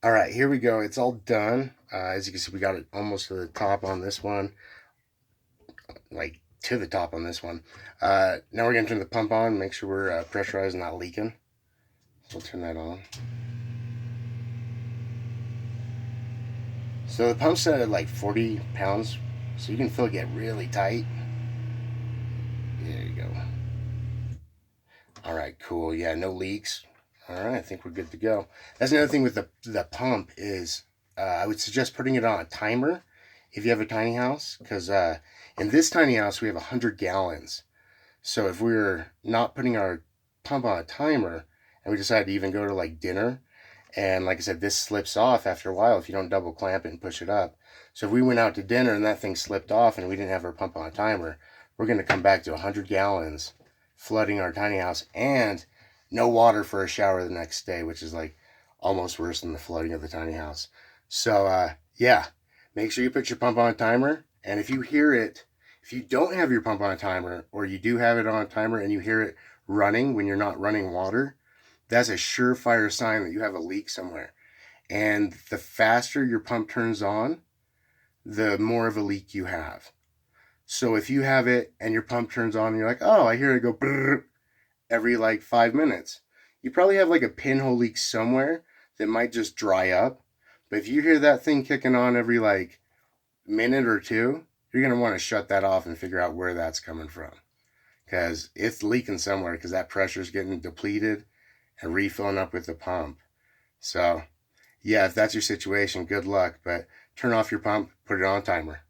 All right, here we go. It's all done. As you can see, we got it almost to the top on this one, like to the top on this one. Now we're gonna turn the pump on, make sure we're pressurized and not leaking. So we'll turn that on. So the pump's set at like 40 pounds, so you can feel it get really tight. There you go. All right, cool. Yeah, no leaks. All right, I think we're good to go. That's another thing with the pump is I would suggest putting it on a timer if you have a tiny house, because in this tiny house we have 100 gallons. So if we're not putting our pump on a timer and we decide to even go to like dinner, and like I said, this slips off after a while if you don't double clamp it and push it up. So if we went out to dinner and that thing slipped off and we didn't have our pump on a timer, we're going to come back to 100 gallons flooding our tiny house and no water for a shower the next day, which is like almost worse than the flooding of the tiny house. So yeah, make sure you put your pump on a timer. And if you hear it, if you don't have your pump on a timer, or you do have it on a timer and you hear it running when you're not running water, that's a surefire sign that you have a leak somewhere. And the faster your pump turns on, the more of a leak you have. So if you have it and your pump turns on and you're like, oh, I hear it go brrr every like 5 minutes, you probably have like a pinhole leak somewhere that might just dry up. But if you hear that thing kicking on every like minute or two, you're going to want to shut that off and figure out where that's coming from, because it's leaking somewhere because that pressure is getting depleted and refilling up with the pump. So, yeah, if that's your situation, good luck, but turn off your pump, put it on a timer.